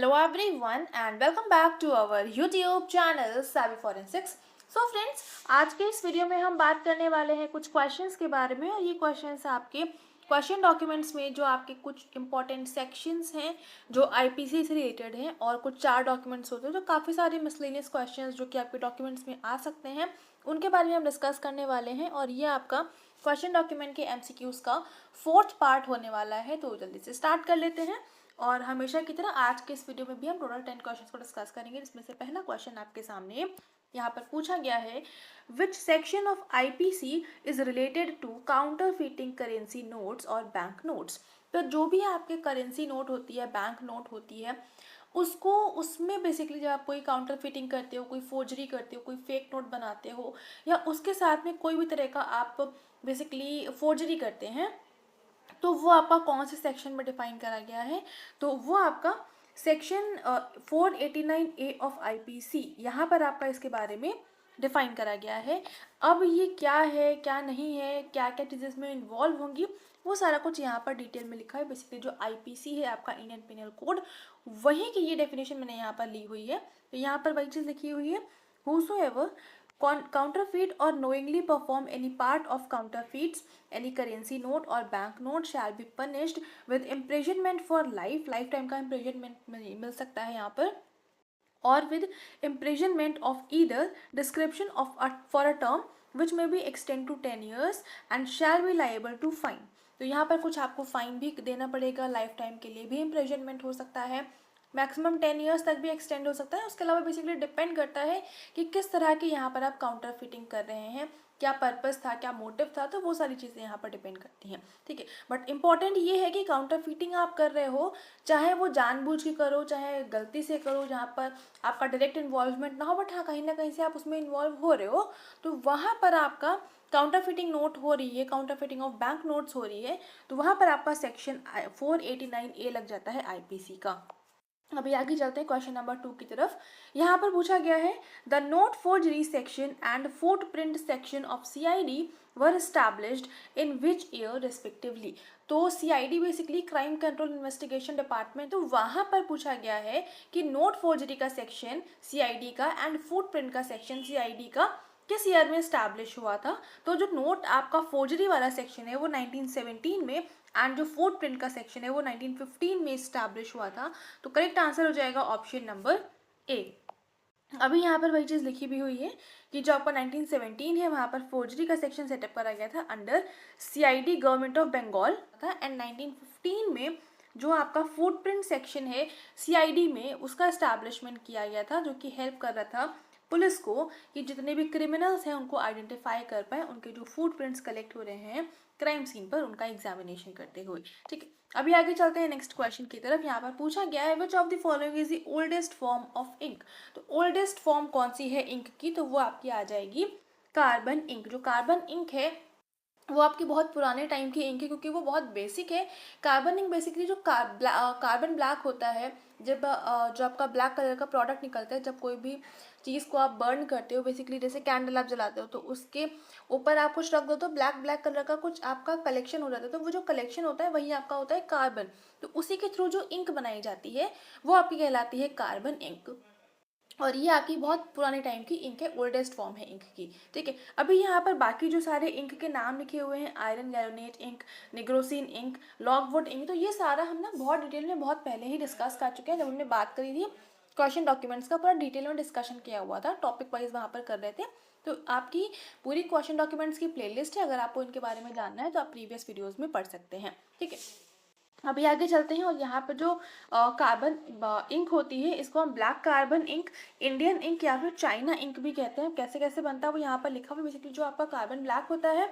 Hello everyone and welcome back to our YouTube channel Savvy Forensics. So friends, आज के इस video में हम बात करने वाले हैं कुछ क्वेश्चंस के बारे में और ये क्वेश्चंस आपके क्वेश्चन डॉक्यूमेंट्स में जो आपके कुछ इंपॉर्टेंट सेक्शंस हैं जो आईपीसी से रिलेटेड हैं और कुछ 4 डॉक्यूमेंट्स होते हैं तो काफ़ी सारे मिसलेनियस क्वेश्चंस जो कि आपके डॉक्यूमेंट्स में आ सकते हैं उनके बारे में हम डिस्कस करने वाले हैं और ये आपका क्वेश्चन डॉक्यूमेंट के एमसीक्यूज का 4th पार्ट होने वाला है। तो जल्दी से स्टार्ट कर लेते हैं और हमेशा की तरह आज के इस वीडियो में भी हम टोटल 10 क्वेश्चंस को डिस्कस करेंगे, जिसमें से पहला क्वेश्चन आपके सामने यहाँ पर पूछा गया है, which section of IPC is related to counterfeiting currency notes और बैंक नोट्स। तो जो भी आपके करेंसी नोट होती है, बैंक नोट होती है, उसको उसमें बेसिकली जब आप कोई काउंटर फिटिंग करते हो, कोई फोर्जरी करते हो, कोई फेक नोट बनाते हो या उसके साथ में कोई भी तरह का आप बेसिकली फोर्जरी करते हैं तो वो आपका कौन से सेक्शन में डिफाइन करा गया है, तो वो आपका सेक्शन 489A ऑफ आईपीसी यहाँ पर आपका इसके बारे में डिफाइन करा गया है। अब ये क्या है, क्या नहीं है, क्या क्या चीज़ें इसमें इन्वॉल्व होंगी, वो सारा कुछ यहाँ पर डिटेल में लिखा है। बेसिकली जो आईपीसी है आपका इंडियन पिनल कोड, वहीं की ये डेफिनेशन मैंने यहाँ पर ली हुई है। तो यहाँ पर वही चीज़ लिखी हुई है, whosoever counterfeit or knowingly perform any part of counterfeits any currency note or bank note shall be punished with imprisonment for life, life time का imprisonment मिल सकता है यहाँ पर, और with imprisonment of either description of for a term which may be extend to 10 years and shall be liable to fine। तो यहाँ पर कुछ आपको फाइन भी देना पड़ेगा, लाइफ टाइम के लिए भी imprisonment हो सकता है, मैक्सिमम 10 ईयर्स तक भी एक्सटेंड हो सकता है। उसके अलावा बेसिकली डिपेंड करता है कि किस तरह की यहाँ पर आप काउंटर फिटिंग कर रहे हैं, क्या पर्पस था, क्या मोटिव था, तो वो सारी चीज़ें यहाँ पर डिपेंड करती हैं। ठीक है, बट इंपॉर्टेंट ये है कि काउंटर फिटिंग आप कर रहे हो, चाहे वो जानबूझ के करो चाहे गलती से करो, जहाँ पर आपका डायरेक्ट इन्वॉल्वमेंट ना हो, बट हाँ कहीं ना कहीं से आप उसमें इन्वॉल्व हो रहे हो, तो वहाँ पर आपका काउंटर फिटिंग नोट हो रही है, counter fitting of bank notes हो रही है, तो वहाँ पर आपका सेक्शन 489A लग जाता है आईपीसी का। अभी आगे चलते हैं क्वेश्चन नंबर 2 की तरफ। यहाँ पर पूछा गया है, the note forgery section and footprint section of CID were established in which year respectively. तो CID basically crime control investigation department, तो वहाँ पर पूछा गया है कि नोट फोर्जरी का सेक्शन सीआईडी का एंड फुटप्रिंट का सेक्शन सीआईडी का किस ईयर में स्टैब्लिश हुआ था। तो जो नोट आपका फोर्जरी वाला सेक्शन है वो 1917 में एंड जो फुटप्रिंट का सेक्शन है वो 1915 में स्टैब्लिश हुआ था। तो करेक्ट आंसर हो जाएगा ऑप्शन नंबर ए। अभी यहाँ पर वही चीज़ लिखी भी हुई है कि जो आपका 1917 है वहाँ पर फोर्जरी का सेक्शन सेटअप करा गया था under CID government of Bengal था, एंड 1915 में जो आपका फुटप्रिंट सेक्शन है सीआईडी में उसका एस्टैब्लिशमेंट किया गया था, जो कि हेल्प कर रहा था पुलिस को कि जितने भी क्रिमिनल्स हैं उनको आइडेंटिफाई कर पाए, उनके जो फुटप्रिंट्स कलेक्ट हो रहे हैं क्राइम सीन पर उनका एग्जामिनेशन करते हुए। ठीक है, अभी आगे चलते हैं नेक्स्ट क्वेश्चन की तरफ। यहाँ पर पूछा गया है, which of the following is the oldest form of ink. तो ओल्डेस्ट फॉर्म कौन सी है इंक की, तो वो आपकी आ जाएगी कार्बन इंक। जो कार्बन इंक है वो आपकी बहुत पुराने टाइम की इंक है, क्योंकि वो बहुत बेसिक है। कार्बन इंक बेसिकली जो कार्बन ब्लैक होता है, जब जो आपका ब्लैक कलर का प्रोडक्ट निकलता है, जब कोई भी चीज़ को आप बर्न करते हो, बेसिकली जैसे कैंडल आप जलाते हो तो उसके ऊपर आप कुछ रख दो तो ब्लैक ब्लैक कलर का कुछ आपका कलेक्शन हो जाता है, तो वो जो कलेक्शन होता है वही आपका होता है कार्बन। तो उसी के थ्रू जो इंक बनाई जाती है वो आपकी कहलाती है कार्बन इंक, और ये आपकी बहुत पुराने टाइम की इंक है, ओल्डेस्ट फॉर्म है इंक की। ठीक है, अभी यहाँ पर बाकी जो सारे इंक के नाम लिखे हुए हैं, आयरन गैलोनेट इंक, निग्रोसिन इंक, लॉगवुड इंक, तो ये सारा हम ना बहुत डिटेल में बहुत पहले ही डिस्कस कर चुके हैं। जब हमने बात करी थी क्वेश्चन डॉक्यूमेंट्स का पूरा डिटेल में डिस्कशन किया हुआ था, टॉपिक वाइज वहाँ पर कर रहे थे। तो आपकी पूरी क्वेश्चन डॉक्यूमेंट्स की प्लेलिस्ट है, अगर आपको इनके बारे में जानना है तो आप प्रीवियस वीडियोज़ में पढ़ सकते हैं। ठीक है, अभी आगे चलते हैं और यहाँ पर जो कार्बन इंक होती है इसको हम black carbon ink, Indian ink या फिर चाइना इंक भी कहते हैं। कैसे कैसे बनता है वो यहाँ पर लिखा हुआ है। बेसिकली जो आपका कार्बन ब्लैक होता है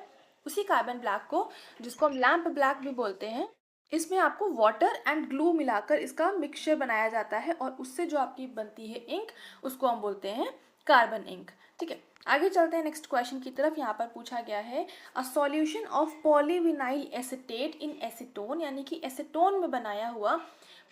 उसी कार्बन ब्लैक को, जिसको हम लैम्प ब्लैक भी बोलते हैं, इसमें आपको वाटर एंड ग्लू मिलाकर इसका मिक्सचर बनाया जाता है और उससे जो आपकी बनती है इंक उसको हम बोलते हैं कार्बन इंक। ठीक है, आगे चलते हैं नेक्स्ट क्वेश्चन की तरफ। यहाँ पर पूछा गया है, a solution of polyvinyl acetate in acetone, यानी कि एसीटोन में बनाया हुआ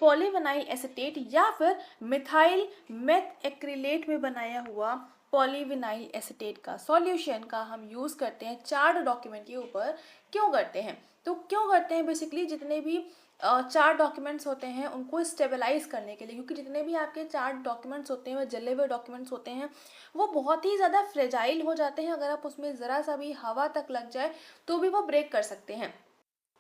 पॉलीविनाइल एसीटेट या फिर मिथाइल मेथ एक्रिलेट में बनाया हुआ पॉलीविनाइल एसीटेट का सॉल्यूशन का हम यूज़ करते हैं चार्ट डॉक्यूमेंट के ऊपर। क्यों करते हैं, तो क्यों करते हैं, बेसिकली जितने भी चार्ट डॉक्यूमेंट्स होते हैं उनको स्टेबलाइज करने के लिए, क्योंकि जितने भी आपके चार्ट डॉक्यूमेंट्स होते हैं, वो जले हुए डॉक्यूमेंट्स होते हैं, वो बहुत ही ज़्यादा फ्रेजाइल हो जाते हैं। अगर आप उसमें ज़रा सा भी हवा तक लग जाए तो भी वो ब्रेक कर सकते हैं।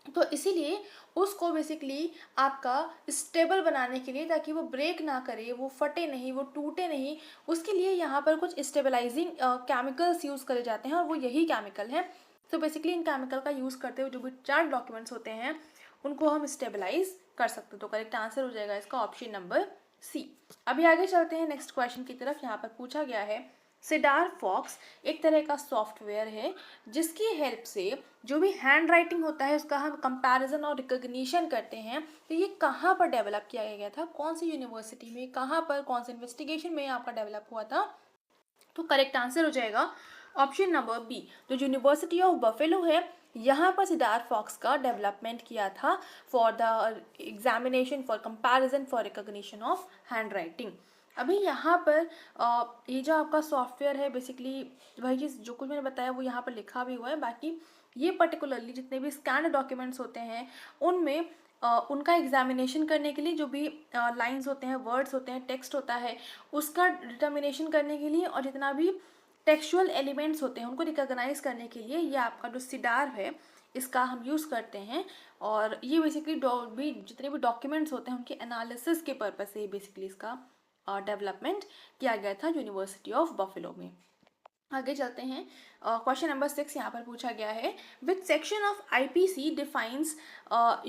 तो इसीलिए उसको बेसिकली आपका स्टेबल बनाने के लिए, ताकि वो ब्रेक ना करे, वो फटे नहीं, वो टूटे नहीं, उसके लिए यहाँ पर कुछ स्टेबलाइजिंग केमिकल्स यूज़ करे जाते हैं, और वो यही केमिकल हैं। तो बेसिकली इन केमिकल का यूज़ करते हुए जो भी चार्ट डॉक्यूमेंट्स होते हैं उनको हम स्टेबलाइज कर सकते हैं। तो करेक्ट आंसर हो जाएगा इसका ऑप्शन नंबर सी। अभी आगे चलते हैं नेक्स्ट क्वेश्चन की तरफ। यहाँ पर पूछा गया है सिडार फॉक्स एक तरह का सॉफ्टवेयर है जिसकी हेल्प से जो भी हैंड राइटिंग होता है उसका हम कंपैरिजन और रिकॉग्निशन करते हैं। तो ये कहाँ पर डेवलप किया गया था, कौन सी यूनिवर्सिटी में, कहाँ पर, कौन से इन्वेस्टिगेशन में आपका डेवलप हुआ था? तो करेक्ट आंसर हो जाएगा ऑप्शन नंबर बी, जो यूनिवर्सिटी ऑफ बफेलो है, यहाँ पर सिडार फॉक्स का डेवलपमेंट किया था for the examination for comparison for recognition of hand writing. अभी यहाँ पर ये जो आपका सॉफ्टवेयर है बेसिकली वही चीज़ जो कुछ मैंने बताया वो यहाँ पर लिखा भी हुआ है। बाकी ये पर्टिकुलरली जितने भी स्कैन डॉक्यूमेंट्स होते हैं उनमें उनका एग्जामिनेशन करने के लिए जो भी लाइंस होते हैं, वर्ड्स होते हैं, टेक्स्ट होता है, उसका डिटर्मिनेशन करने के लिए, और जितना भी टेक्सचुअल एलिमेंट्स होते हैं उनको रिकॉग्नाइज करने के लिए ये आपका जो सिडार है इसका हम यूज़ करते हैं। और ये बेसिकली भी जितने भी डॉक्यूमेंट्स होते हैं उनके एनालिसिस के पर्पज से बेसिकली इसका डेवलपमेंट किया गया था यूनिवर्सिटी ऑफ बफेलो में। आगे चलते हैं। क्वेश्चन नंबर 6 यहाँ पर पूछा गया है which section of IPC defines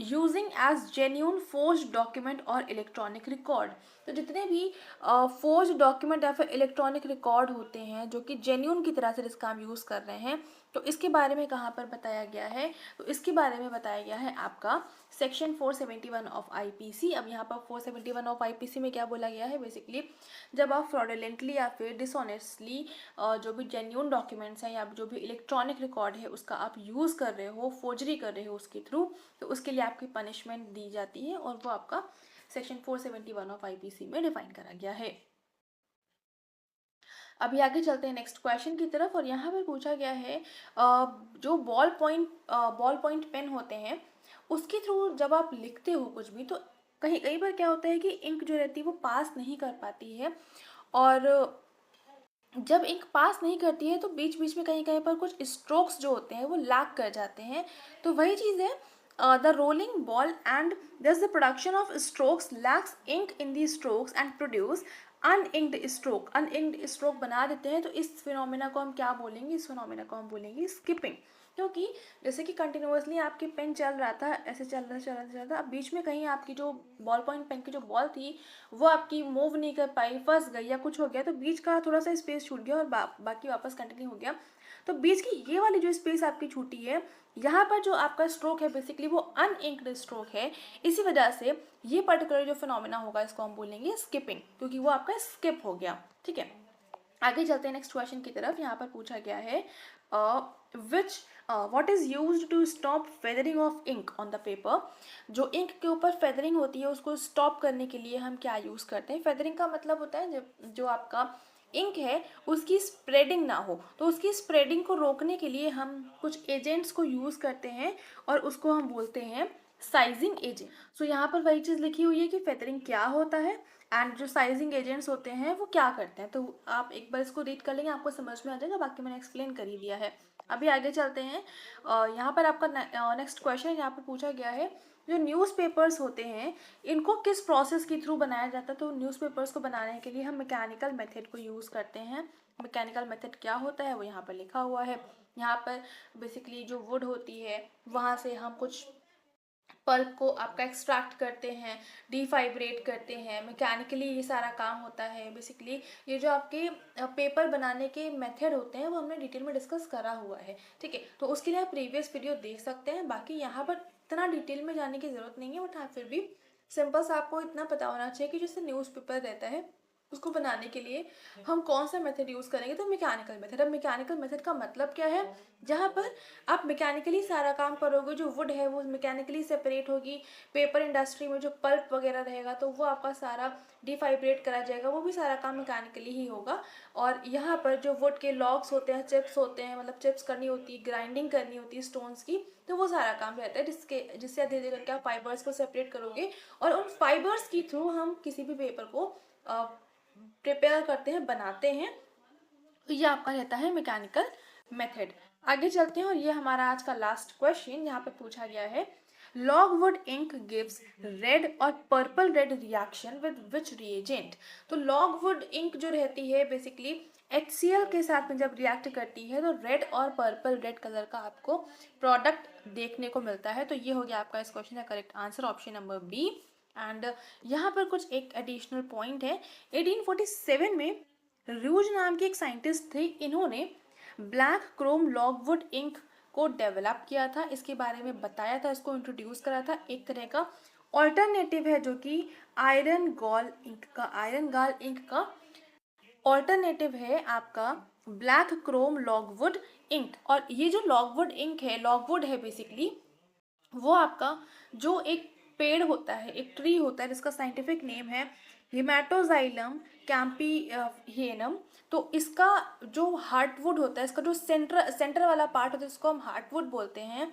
using as genuine forged document और इलेक्ट्रॉनिक रिकॉर्ड। तो जितने भी फोर्ज्ड डॉक्यूमेंट या फिर इलेक्ट्रॉनिक रिकॉर्ड होते हैं जो कि जेन्यून की तरह से जिसका हम यूज़ कर रहे हैं, तो इसके बारे में कहाँ पर बताया गया है? तो इसके बारे में बताया गया है आपका सेक्शन 471 ऑफ आईपीसी। अब यहाँ पर 471 ऑफ आईपीसी में क्या बोला गया है? बेसिकली जब आप फ्रॉडुलेंटली या फिर डिसऑनेस्टली जो भी जेन्यून डॉक्यूमेंट्स हैं या जो भी इलेक्ट्रॉनिक रिकॉर्ड है उसका आप यूज़ कर रहे हो, फोर्जरी कर रहे हो उसके थ्रू, तो उसके लिए आपकी पनिशमेंट दी जाती है, और वो आपका सेक्शन 471 ऑफ आईपीसी में डिफाइन करा गया है। अभी आगे चलते हैं नेक्स्ट क्वेश्चन की तरफ, और यहाँ पर पूछा गया है जो बॉल पॉइंट पेन होते हैं उसके थ्रू जब आप लिखते हो कुछ भी, तो कई बार क्या होता है कि इंक जो रहती है वो पास नहीं कर पाती है, और जब इंक पास नहीं करती है तो बीच बीच में कहीं कहीं पर कुछ स्ट्रोक्स जो होते हैं वो लैग कर जाते हैं। तो वही चीज़ है the rolling ball and thus the production of strokes lacks ink in the strokes and produce uninked stroke बना देते हैं। तो इस फिनोमेना को हम क्या बोलेंगे? इस फिनोमेना को हम बोलेंगे स्किपिंग। क्योंकि जैसे कि कंटिन्यूअसली आपकी पेन चल रहा था, ऐसे चल रहा था, अब बीच में कहीं आपकी जो बॉल पॉइंट पेन की जो बॉल थी वो आपकी मूव नहीं कर पाई, फंस गई या कुछ हो गया, तो बीच का थोड़ा सा स्पेस छूट गया और बाकी वापस कंटिन्यू हो गया। तो बीच की ये वाली जो स्पेस आपकी छूटी है, यहाँ पर जो आपका स्ट्रोक है बेसिकली वो अनइंक्ड स्ट्रोक है। इसी वजह से ये पर्टिकुलर जो फिनोमेना होगा इसको हम बोलेंगे स्किपिंग, क्योंकि वो आपका स्किप हो गया। ठीक है, आगे चलते हैं नेक्स्ट क्वेश्चन की तरफ। यहाँ पर पूछा गया है what is used to stop feathering of ink on the paper. जो इंक के ऊपर फेदरिंग होती है उसको स्टॉप करने के लिए हम क्या यूज़ करते हैं? फेदरिंग का मतलब होता है जो आपका इंक है उसकी स्प्रेडिंग ना हो, तो उसकी स्प्रेडिंग को रोकने के लिए हम कुछ एजेंट्स को यूज़ करते हैं, और उसको हम बोलते हैं साइजिंग एजेंट। सो यहाँ पर वही चीज़ लिखी हुई है कि फेदरिंग क्या होता है एंड जो साइजिंग एजेंट्स होते हैं वो क्या करते हैं। तो आप एक बार इसको रीड कर लेंगे, आपको समझ में आ जाएगा, बाकी मैंने एक्सप्लेन कर ही दिया है। अभी आगे चलते हैं। यहाँ पर आपका नेक्स्ट क्वेश्चन यहाँ पर पूछा गया है जो न्यूज़पेपर्स होते हैं इनको किस प्रोसेस के थ्रू बनाया जाता है? तो न्यूज़पेपर्स को बनाने के लिए हम मैकेनिकल मेथड को यूज़ करते हैं। मैकेनिकल मेथड क्या होता है वो यहाँ पर लिखा हुआ है। यहाँ पर बेसिकली जो वुड होती है वहाँ से हम कुछ पल्प को आपका एक्सट्रैक्ट करते हैं, डिफाइब्रेट करते हैं, मैकेनिकली ये सारा काम होता है। बेसिकली ये जो आपके पेपर बनाने के मेथड होते हैं वो हमने डिटेल में डिस्कस करा हुआ है। ठीक है, तो उसके लिए आप प्रीवियस वीडियो देख सकते हैं। बाकी यहाँ पर इतना डिटेल में जाने की ज़रूरत नहीं है, बट हाँ फिर भी सिंपल सा आपको इतना पता होना चाहिए कि जैसे न्यूज़पेपर रहता है उसको बनाने के लिए हम कौन सा मेथड यूज़ करेंगे, तो मैकेनिकल मेथड। अब मैकेनिकल मेथड का मतलब क्या है, जहाँ पर आप मैकेनिकली सारा काम करोगे, जो वुड है वो मैकेनिकली सेपरेट होगी। पेपर इंडस्ट्री में जो पल्प वगैरह रहेगा तो वो आपका सारा डिफाइब्रेट करा जाएगा, वो भी सारा काम मैकेनिकली ही होगा। और यहाँ पर जो वुड के लॉग्स होते हैं, चिप्स होते हैं, मतलब चिप्स करनी होती है, ग्राइंडिंग करनी होती है स्टोन्स की, तो वो सारा काम रहता है जिससे धीरे धीरे करके आप फाइबर्स को सेपरेट करोगे और उन फाइबर्स के थ्रू हम किसी भी पेपर को प्रिपेयर करते हैं, बनाते हैं। तो ये आपका रहता है मैकेनिकल मेथड। आगे चलते हैं और ये हमारा आज का लास्ट क्वेश्चन यहाँ पे पूछा गया है, लॉगवुड इंक गिव्स रेड और purple red reaction with which reagent. तो लॉगवुड इंक जो रहती है बेसिकली HCl के साथ में जब रिएक्ट करती है तो रेड और पर्पल रेड कलर का आपको प्रोडक्ट देखने को मिलता है। तो ये हो गया आपका इस क्वेश्चन का correct answer, option number B. And यहाँ पर कुछ एक एडिशनल पॉइंट है। 1847 में रूज नाम के एक साइंटिस्ट थे, इन्होंने ब्लैक क्रोम लॉगवुड इंक को डेवलप किया था, इसके बारे में बताया था, इसको इंट्रोड्यूस करा था। एक तरह का ऑल्टरनेटिव है जो कि आयरन गाल इंक का ऑल्टरनेटिव है आपका ब्लैक क्रोम लॉगवुड इंक। और ये जो लॉगवुड इंक है, लॉगवुड है बेसिकली, वो आपका जो एक पेड़ होता है, एक ट्री होता है जिसका साइंटिफिक नेम है हिमेटोजाइलम कैम्पिहियनम। तो इसका जो हार्टवुड होता है, इसका जो सेंटर वाला पार्ट होता है, इसको हम हार्टवुड बोलते हैं,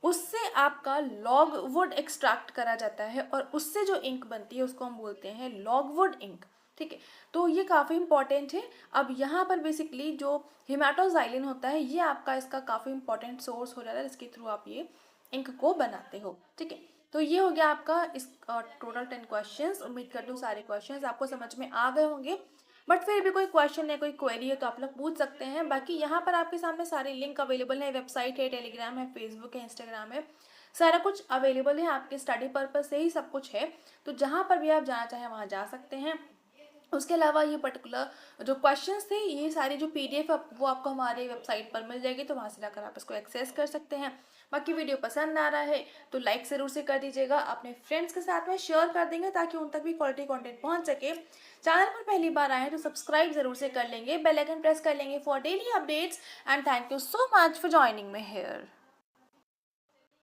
उससे आपका लॉगवुड एक्सट्रैक्ट करा जाता है और उससे जो इंक बनती है उसको हम बोलते हैं लॉगवुड इंक। ठीक है, तो ये काफ़ी इंपॉर्टेंट है। अब यहाँ पर बेसिकली जो हिमेटोजाइलिन होता है, ये आपका इसका काफ़ी इंपॉर्टेंट सोर्स हो जाता है, जिसके थ्रू आप ये इंक को बनाते हो। ठीक है, तो ये हो गया आपका इस टोटल 10 क्वेश्चंस। उम्मीद करती हूँ सारे क्वेश्चंस आपको समझ में आ गए होंगे, बट फिर भी कोई क्वेश्चन है, कोई क्वेरी है तो आप लोग पूछ सकते हैं। बाकी यहाँ पर आपके सामने सारे लिंक अवेलेबल है, वेबसाइट है, टेलीग्राम है, फेसबुक है, इंस्टाग्राम है, सारा कुछ अवेलेबल है, आपके स्टडी पर्पज से ही सब कुछ है। तो जहाँ पर भी आप जाना चाहें वहाँ जा सकते हैं। उसके अलावा ये पर्टिकुलर जो क्वेश्चंस थे, ये सारी जो PDF है वो आपको हमारे वेबसाइट पर मिल जाएगी, तो वहाँ से जाकर आप इसको एक्सेस कर सकते हैं। बाकी वीडियो पसंद आ रहा है तो लाइक ज़रूर से कर दीजिएगा, अपने फ्रेंड्स के साथ में शेयर कर देंगे ताकि उन तक भी क्वालिटी कंटेंट पहुंच सके। चैनल पर पहली बार आए हैं तो सब्सक्राइब जरूर से कर लेंगे, बेल आइकन प्रेस कर लेंगे for daily updates. And thank you so much for joining me here.